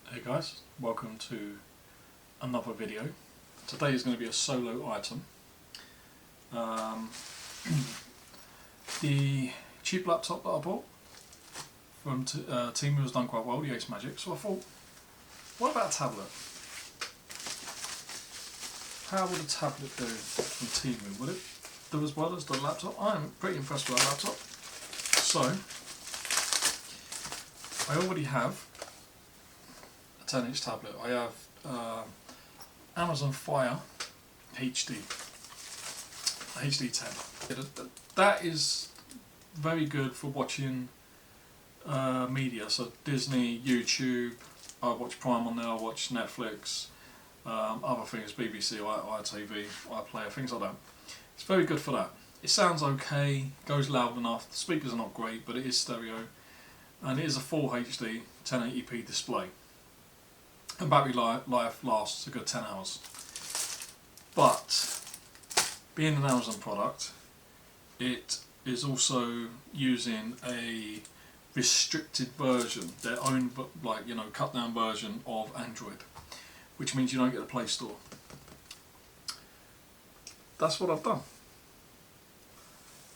Hey guys, welcome to another video. Today is going to be a solo item. The cheap laptop that I bought from Temu has done quite well, the Ace Magic, so I thought, what about a tablet? How would a tablet do from Temu? Would it do as well as the laptop? I'm pretty impressed with that laptop. So, I already have a 10-inch tablet. I have Amazon Fire HD, HD10. That is very good for watching media, so Disney, YouTube, I watch Prime on there, I watch Netflix, other things, BBC, ITV, iPlayer, things like that. It's very good for that. It sounds okay, goes loud enough, the speakers are not great, but it is stereo, and it is a full HD 1080p display. And battery life lasts a good 10 hours. But, being an Amazon product, it is also using a restricted version, their own, cut down version of Android, which means you don't get the Play Store. That's what I've done.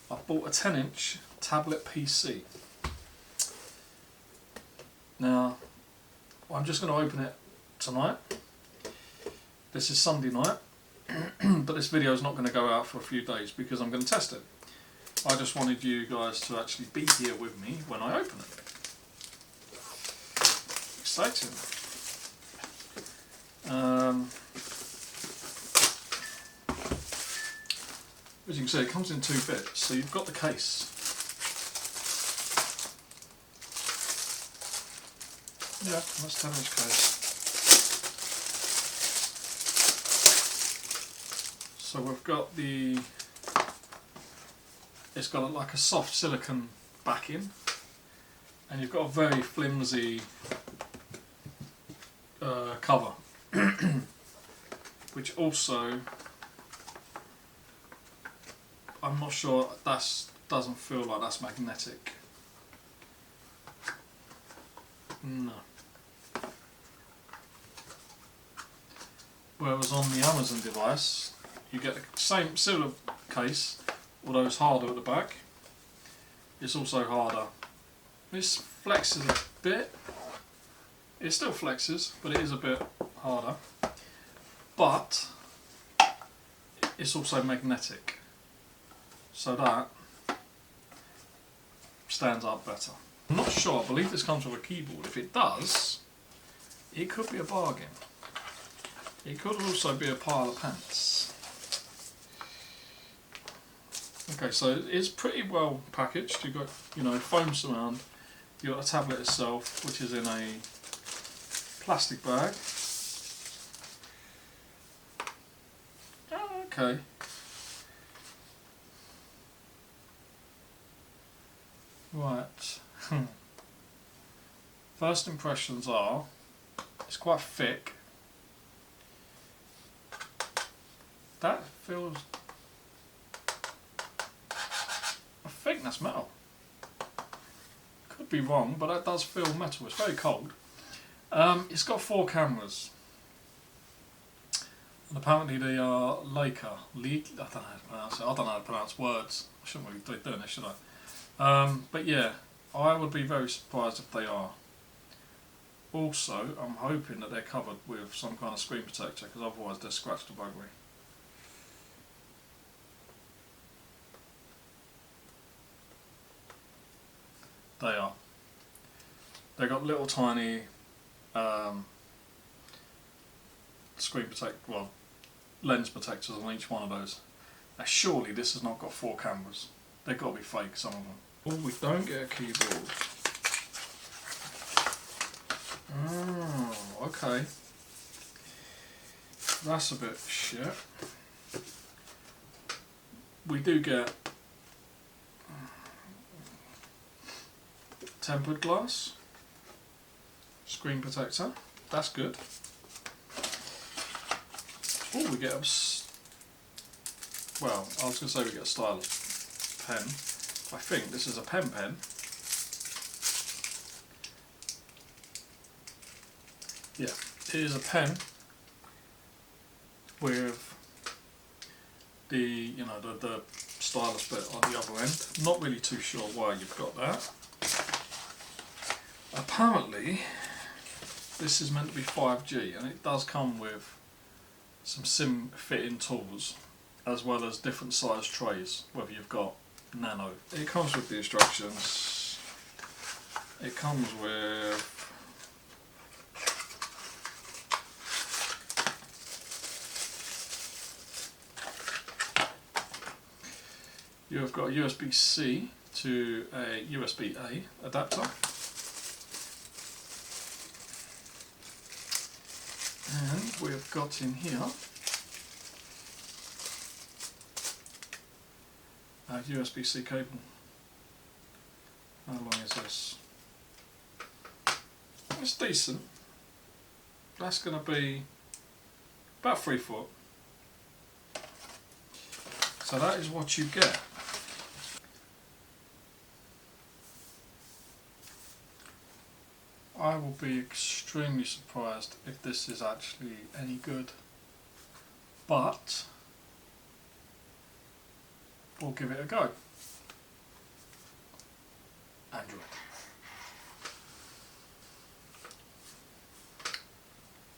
I've bought a 10-inch tablet PC. Now, I'm just going to open it tonight. This is Sunday night, but this video is not going to go out for a few days because I'm going to test it. I just wanted you guys to actually be here with me when I open it. Exciting. As you can see, it comes in 2 bits, so you've got the case. Yeah, that's 10-inch case. So we've got it's got like a soft silicone backing, and you've got a very flimsy cover, which also, I'm not sure, doesn't feel like that's magnetic. No. Whereas on the Amazon device, you get the same similar case, although it's harder at the back. It's also harder. This flexes a bit. It still flexes, but it is a bit harder. But it's also magnetic, so that stands up better. I'm not sure, I believe this comes with a keyboard. If it does, it could be a bargain. It could also be a pile of pants. Okay, so it's pretty well packaged. You've got, foam surround. You've got a tablet itself, which is in a plastic bag. Oh, okay. Right. First impressions are, it's quite thick. That feels, I think that's metal. Could be wrong, but that does feel metal. It's very cold. It's got 4 cameras, and apparently they are Leica. I don't know how to pronounce it. I don't know how to pronounce words. I shouldn't really be doing this, should I? But yeah, I would be very surprised if they are. Also, I'm hoping that they're covered with some kind of screen protector, because otherwise they're scratched the buggery. They are. They've got little tiny lens protectors on each one of those. Now surely this has not got 4 cameras. They've got to be fake, some of them. Oh, we don't get a keyboard. Oh, okay. That's a bit shit. We do get tempered glass, screen protector, that's good. Oh, we get I was going to say we get a stylus pen. I think this is a pen. Yeah, here's a pen with the the stylus bit on the other end. Not really too sure why you've got that. Apparently this is meant to be 5G, and it does come with some sim fitting tools as well as different size trays, whether you've got nano. It comes with the instructions. It comes with you've got a USB-C to a USB-A adapter. And we've got in here a USB-C cable. How long is this? It's decent. That's going to be about 3 foot. So that is what you get. I will be extremely surprised if this is actually any good, but we'll give it a go. Android.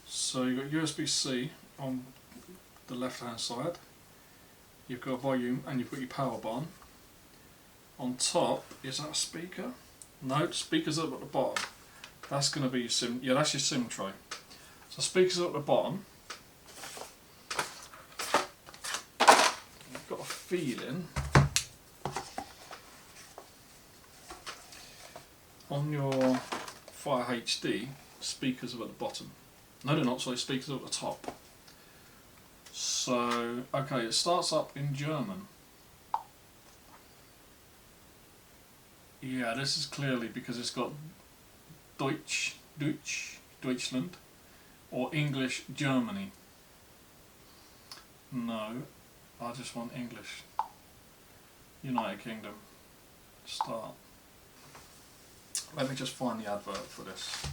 So you've got USB-C on the left hand side, you've got a volume and you've got your power button. On top, is that a speaker? No, speaker's up at the bottom. That's going to be your SIM, yeah, that's your SIM tray. So speakers at the bottom. I've got a feeling on your Fire HD, speakers are at the bottom. No, they're not, sorry, speakers are at the top. So, okay, it starts up in German. Yeah, this is clearly because it's got Deutschland, or English, Germany. No, I just want English. United Kingdom. Start. Let me just find the advert for this.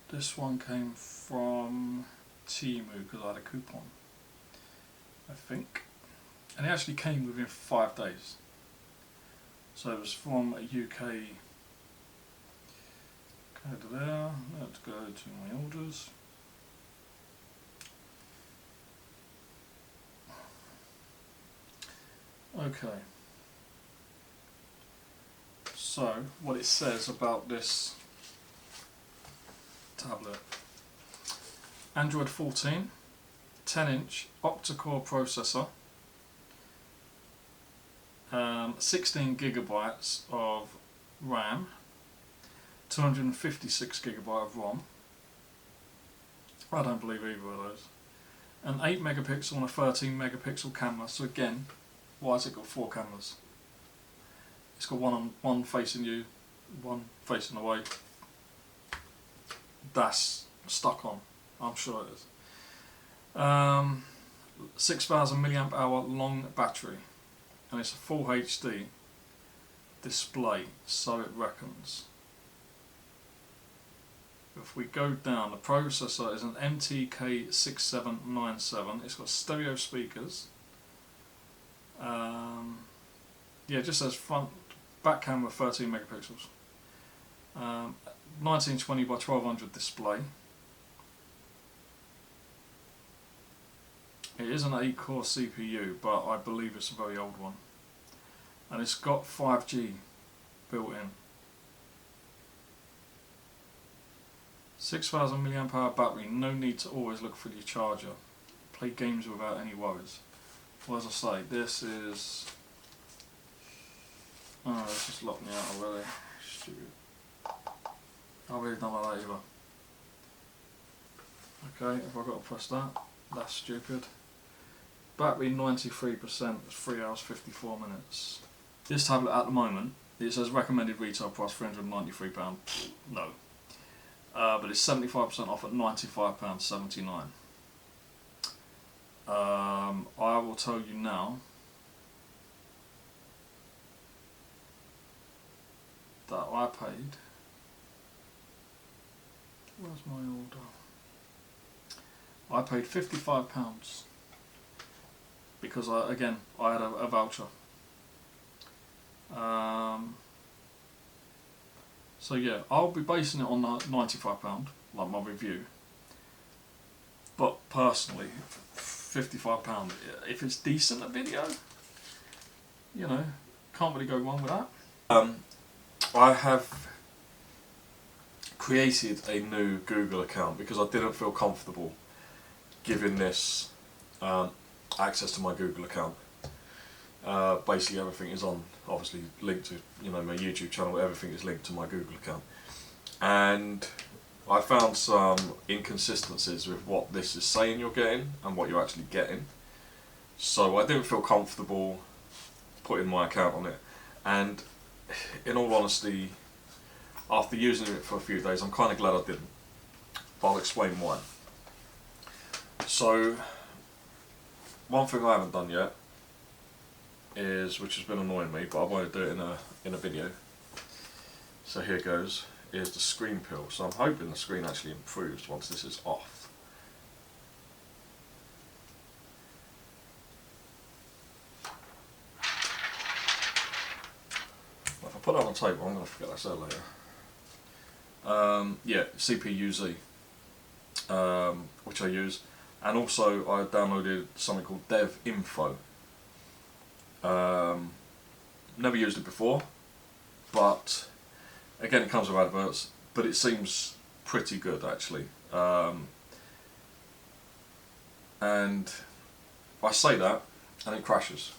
This one came from Temu because I had a coupon, I think. And it actually came within 5 days. So it was from a UK. Go to there, let's go to my orders. Okay. So what it says about this tablet. Android 14, 10-inch octa-core processor. 16 gigabytes of RAM, 256 gigabyte of ROM. I don't believe either of those. An 8 megapixel and a 13 megapixel camera. So again, why has it got 4 cameras? It's got one facing you, one facing away. That's stuck on. I'm sure it is. 6,000 milliamp hour long battery. And it's a full HD display, so it reckons. If we go down, the processor is an MTK6797. It's got stereo speakers. Yeah, it just says back camera 13 megapixels. 1920 by 1200 display. It is an 8-core CPU, but I believe it's a very old one. And it's got 5G built in. 6,000 mAh battery, no need to always look for your charger. Play games without any worries. Well, as I say, this is... Oh, this just locked me out already. Stupid. I really don't like that either. Okay, if I've got to press that, that's stupid. Battery 93%, 3 hours 54 minutes. This tablet at the moment, it says recommended retail price £393. No. But it's 75% off at £95.79. I will tell you now that I paid Where's my order? I paid £55 because I had a voucher. So yeah, I'll be basing it on the £95, like my review. But personally, £55, if it's decent a video, you know, can't really go wrong with that. I have created a new Google account because I didn't feel comfortable giving this access to my Google account. Basically everything is obviously linked to, you know, my YouTube channel, everything is linked to my Google account. And I found some inconsistencies with what this is saying you're getting and what you're actually getting. So I didn't feel comfortable putting my account on it. And in all honesty, after using it for a few days, I'm kind of glad I didn't. But I'll explain why. So, one thing I haven't done yet is, which has been annoying me, but I want to do it in a video. So here goes, is the screen peel. So I'm hoping the screen actually improves once this is off. If I put it on the table, I'm going to forget I said later. Yeah, CPU-Z, which I use, and also I downloaded something called Dev Info. Never used it before, but again it comes with adverts, but it seems pretty good actually. And I say that and it crashes.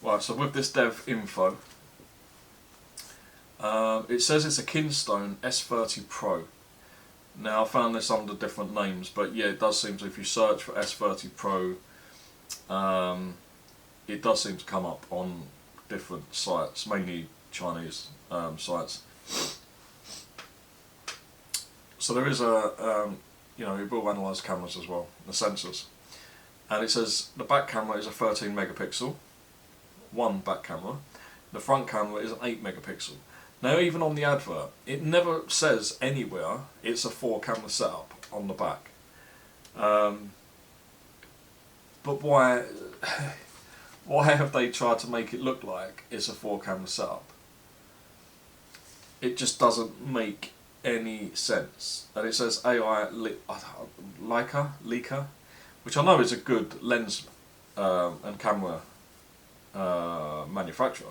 Right, so with this Dev Info, it says it's a Kinstone S30 Pro. Now I found this under different names, but yeah, it does seem to, if you search for S30 Pro, it does seem to come up on different sites, mainly Chinese sites. So there is you know, it will analyse cameras as well, the sensors. And it says the back camera is a 13 megapixel, one back camera. The front camera is an 8 megapixel. Now even on the advert, it never says anywhere it's a 4 camera setup on the back. But why have they tried to make it look like it's a 4 camera setup? It just doesn't make any sense. And it says AI Leica, which I know is a good lens and camera manufacturer.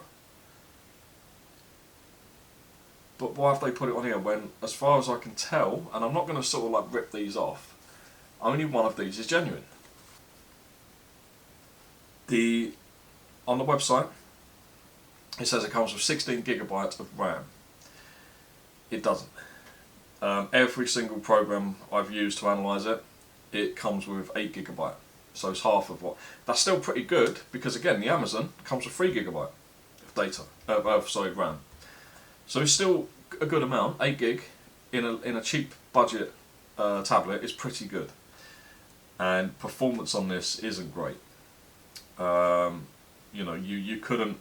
But why have they put it on here when, as far as I can tell, and I'm not going to sort of like rip these off, only one of these is genuine. On the website, it says it comes with 16 gigabytes of RAM. It doesn't. Every single program I've used to analyse it, it comes with 8 gigabyte. So it's half of what. That's still pretty good because again, the Amazon comes with 3 gigabyte of data, RAM. So it's still a good amount. 8 gig in a cheap budget tablet is pretty good, and performance on this isn't great. You know, you couldn't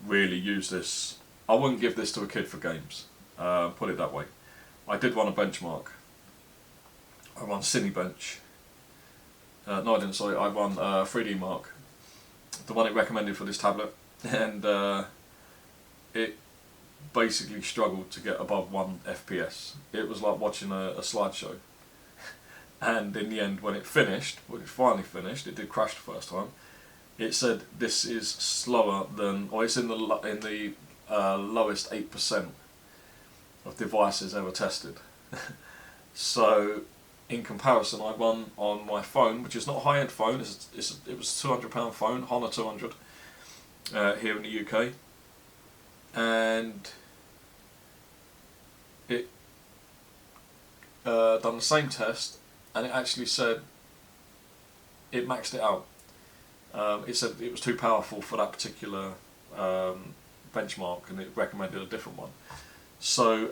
really use this. I wouldn't give this to a kid for games. Put it that way. I did run a benchmark. I run Cinebench. No, I didn't. Sorry, I run 3D Mark, the one it recommended for this tablet, and it basically struggled to get above 1 FPS. It was like watching a slideshow. And in the end, when it finally finished, it did crash the first time. It said this is slower than, or it's in the lowest 8% of devices ever tested. So, in comparison, I run on my phone, which is not a high-end phone. It was a £200 phone, Honor 200, here in the UK, and it done the same test, and it actually said it maxed it out. It said it was too powerful for that particular benchmark, and it recommended a different one. So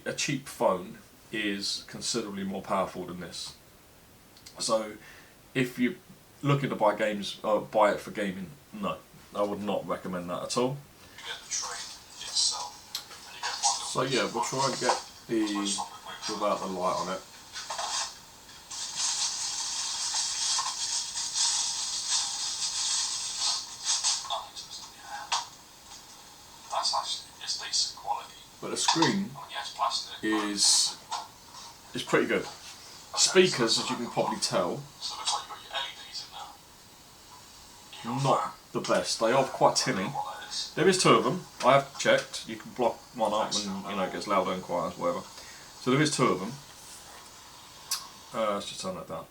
a cheap phone is considerably more powerful than this. So if you looking to buy games, buy it for gaming, no, I would not recommend that at all. So yeah, we'll try and get the without the light on it. But the screen is pretty good. Speakers, as you can probably tell, not the best. They are quite tinny. There is two of them. I have checked. You can block one up and it gets louder and quieter, whatever. So there is two of them. Let's just turn that down.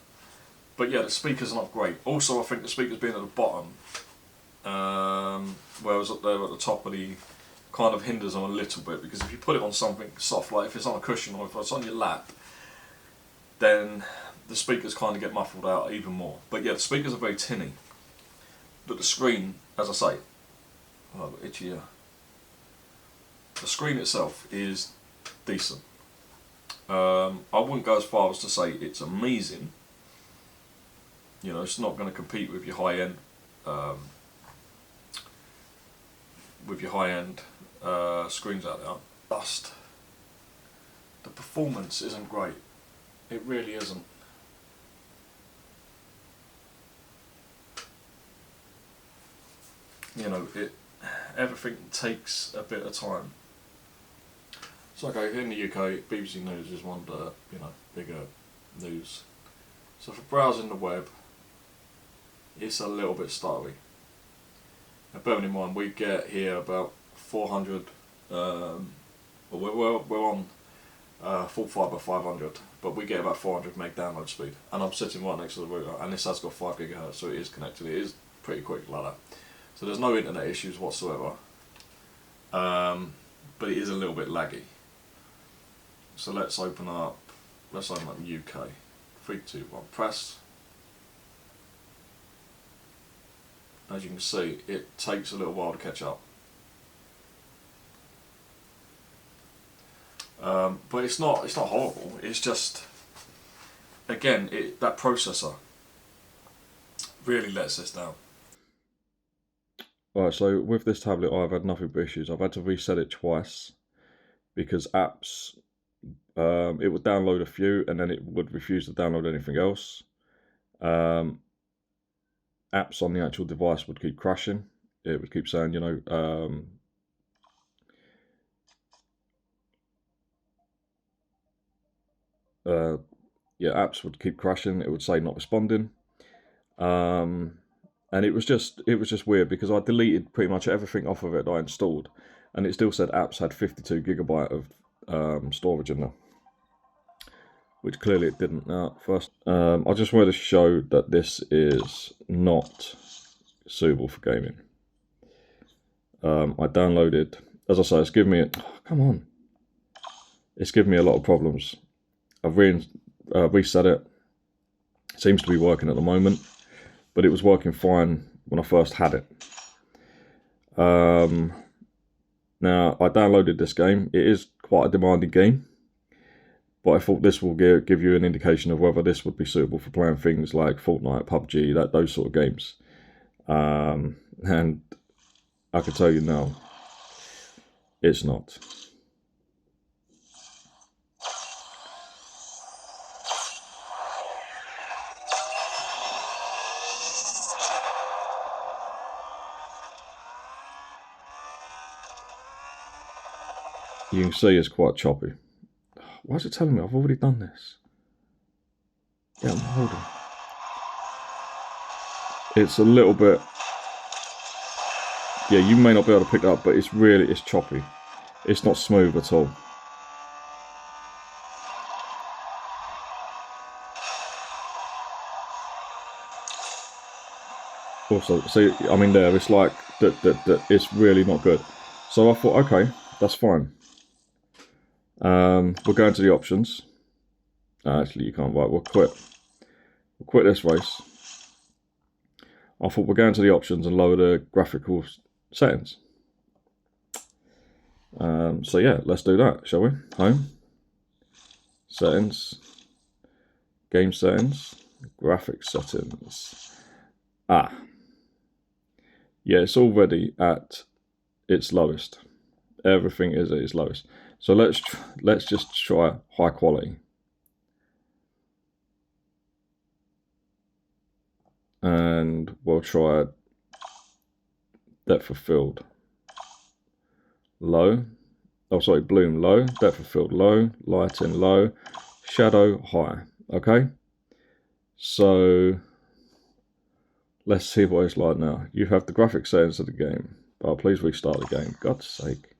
But yeah, the speakers are not great. Also, I think the speakers being at the bottom, whereas up there at the top of the kind of hinders them a little bit, because if you put it on something soft, like if it's on a cushion or if it's on your lap, then the speakers kind of get muffled out even more. But yeah, the speakers are very tinny. But the screen, as I say, oh, itchy ear. The screen itself is decent. I wouldn't go as far as to say it's amazing. You know, it's not going to compete with your high-end screens out there. Just the performance isn't great. It really isn't. You know, everything takes a bit of time. So okay, in the UK, BBC News is one of the bigger news. So for browsing the web, it's a little bit stuttery. Now bearing in mind, we get here about 400. We're on full fibre 500, but we get about 400 meg download speed. And I'm sitting right next to the router, and this has got 5 GHz, so it is connected. It is pretty quick like that. So there's no internet issues whatsoever. But it is a little bit laggy. So let's open up UK. 3, 2, 1, press. As you can see, it takes a little while to catch up. But it's not horrible. It's just, again, that processor really lets this down. Right, so with this tablet, I've had nothing but issues. I've had to reset it twice because apps, it would download a few and then it would refuse to download anything else. Apps on the actual device would keep crashing. It would keep saying, apps would keep crashing. It would say not responding. And it was just weird because I deleted pretty much everything off of it that I installed, and it still said apps had 52 gigabyte of storage in there, which clearly it didn't. Now, first, I just wanted to show that this is not suitable for gaming. I downloaded, as I say, it's given me it's given me a lot of problems. I've reset it. It seems to be working at the moment, but it was working fine when I first had it. Now, I downloaded this game. It is quite a demanding game, but I thought this will give you an indication of whether this would be suitable for playing things like Fortnite, PUBG, those sort of games. And I can tell you now, it's not. You can see it's quite choppy. Why is it telling me I've already done this? Yeah, I'm holding. It's a little bit. Yeah, you may not be able to pick it up, but it's choppy. It's not smooth at all. Also, see, I mean, there, it's like that. It's really not good. So I thought, okay, that's fine. We'll go into the options. Actually, you can't. Right, we'll quit. We'll quit this race. I thought we'll go into the options and lower the graphical settings. So yeah, let's do that, shall we? Home, settings, game settings, graphics settings. Yeah, it's already at its lowest. Everything is at its lowest. So let's just try high quality. And we'll try depth of field low. Oh, sorry, bloom low, depth of field low, lighting low, shadow high. Okay, so let's see what it's like now. You have the graphic settings of the game. Oh, please restart the game, God's sake.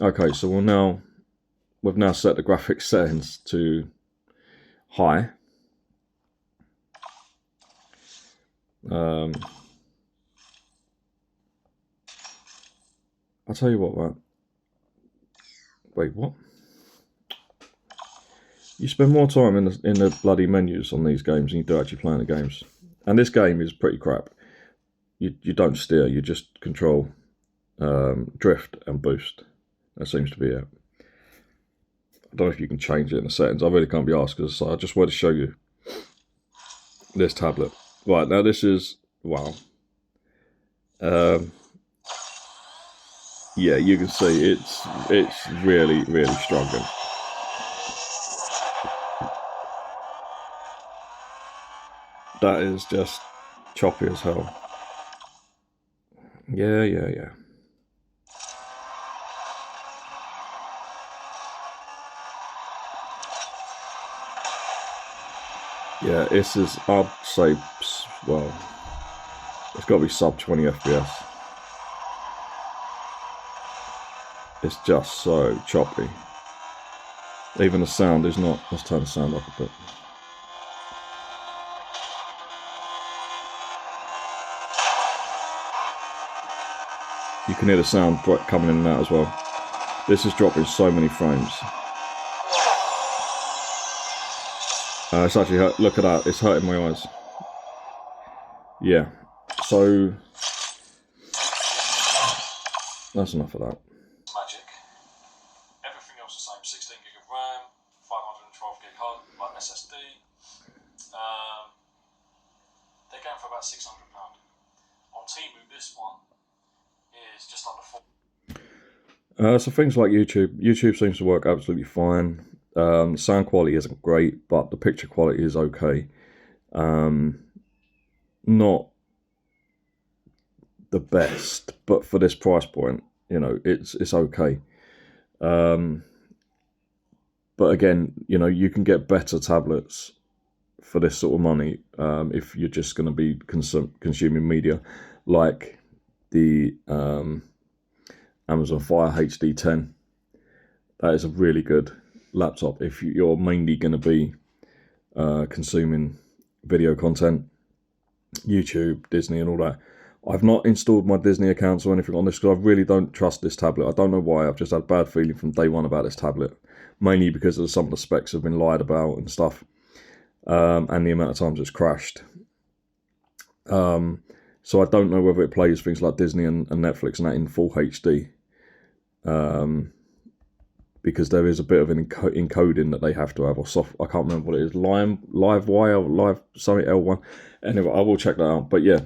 Okay, so we've now set the graphic settings to high. I'll tell you what, right? Wait, what? You spend more time in the bloody menus on these games than you do actually playing the games. And this game is pretty crap. You don't steer, you just control drift and boost. That seems to be it. I don't know if you can change it in the settings. I really can't be asked because I just want to show you this tablet. Right, now this is, wow. Yeah, you can see it's really, really struggling. That is just choppy as hell. Yeah. Yeah, this is, I'd say, well, it's got to be sub 20 FPS. It's just so choppy. Even the sound is not. Let's turn the sound up a bit. You can hear the sound coming in and out as well. This is dropping so many frames. It's actually look at that. It's hurting my eyes. Yeah. So that's enough of that. Magic. Everything else the same. 16 gig of RAM, 512 gig hard SSD. They're going for about £600. On Temu, this one is just under 4. So things like YouTube seems to work absolutely fine. Sound quality isn't great, but the picture quality is okay. Not the best, but for this price point, you know, it's okay. But again, you know, you can get better tablets for this sort of money if you're just going to be consuming media, like the Amazon Fire HD10. That is a really good laptop if you're mainly going to be consuming video content, YouTube, Disney and all that. I've not installed my Disney accounts or anything on this because I really don't trust this tablet. I don't know why. I've just had a bad feeling from day one about this tablet, mainly because of some of the specs have been lied about and stuff, and the amount of times it's crashed. So I don't know whether it plays things like Disney and Netflix and that in full HD, because there is a bit of an encoding that they have to have, or soft. I can't remember what it is. Livewire or Live something L1. Anyway, I will check that out. But yeah,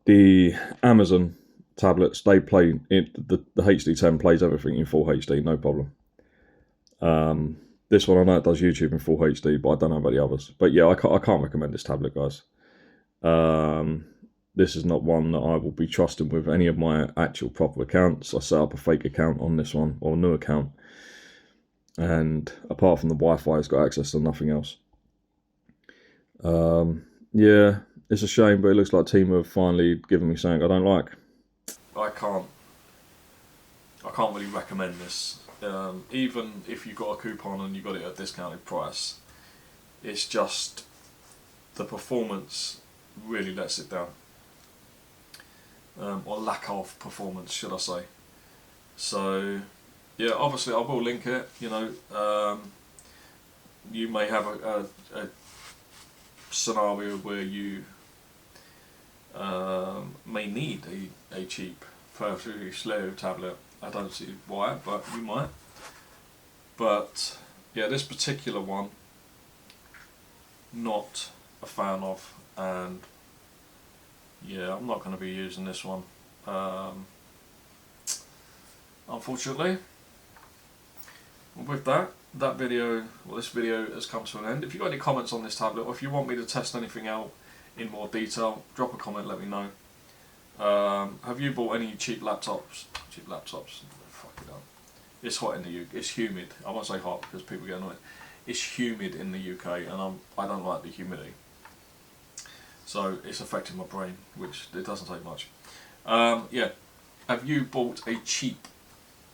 the Amazon tablets, they play it. The HD10 plays everything in full HD, no problem. This one I know it does YouTube in full HD, but I don't know about the others. But yeah, I can't recommend this tablet, guys. This is not one that I will be trusting with any of my actual proper accounts. I set up a fake account on this one, or a new account, and apart from the Wi-Fi, it's got access to nothing else. Yeah, it's a shame, but it looks like Temu have finally given me something I don't like. I can't really recommend this. Even if you got a coupon and you got it at a discounted price, it's just the performance really lets it down. Or lack of performance, should I say. So, yeah, obviously I will link it, you know. You may have a scenario where you may need a cheap, perfectly slow tablet. I don't see why, but you might. But, yeah, this particular one, not a fan of, and yeah, I'm not going to be using this one, unfortunately. With that video, well, this video has come to an end. If you've got any comments on this tablet, or if you want me to test anything out in more detail, drop a comment, let me know. Have you bought any cheap laptops? Fuck it up. It's hot in the UK. It's humid. I won't say hot because people get annoyed. It's humid in the UK, and I don't like the humidity. So it's affecting my brain, which it doesn't take much. Yeah. Have you bought a cheap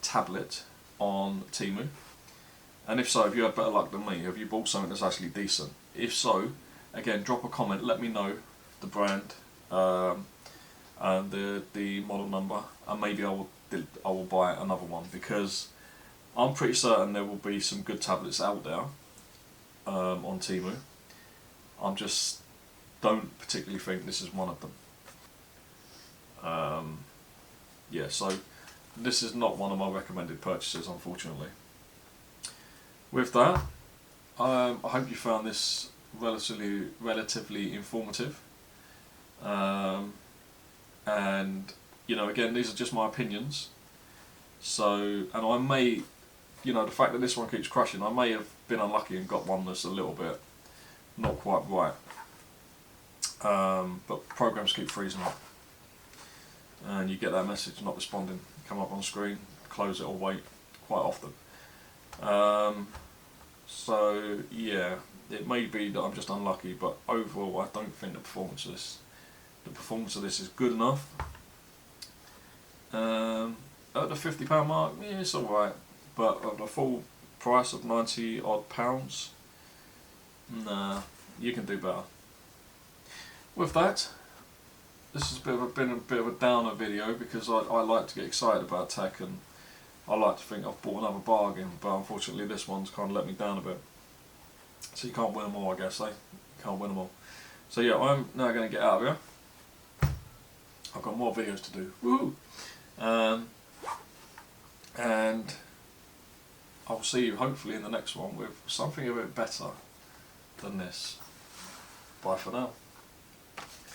tablet on Temu? And if so, have you had better luck than me? Have you bought something that's actually decent? If so, again, drop a comment. Let me know the brand and the model number, and maybe I will buy another one, because I'm pretty certain there will be some good tablets out there on Temu. I just don't particularly think this is one of them. Yeah, so this is not one of my recommended purchases, unfortunately. With that, I hope you found this relatively informative. And again, these are just my opinions. So, and I may, the fact that this one keeps crashing, I may have been unlucky and got one that's a little bit not quite right. But programs keep freezing up, and you get that message not responding come up on screen, close it or wait quite often. So yeah, it may be that I'm just unlucky, but overall I don't think the performance of this is good enough. At the £50 mark, yeah, it's alright, but at the full price of 90 odd pounds, nah, you can do better. With that, this has been a bit of a downer video, because I like to get excited about tech, and I like to think I've bought another bargain, but unfortunately this one's kind of let me down a bit. So you can't win them all, I guess, eh? You can't win them all. So yeah, I'm now going to get out of here. I've got more videos to do. Woo! And I'll see you hopefully in the next one with something a bit better than this. Bye for now.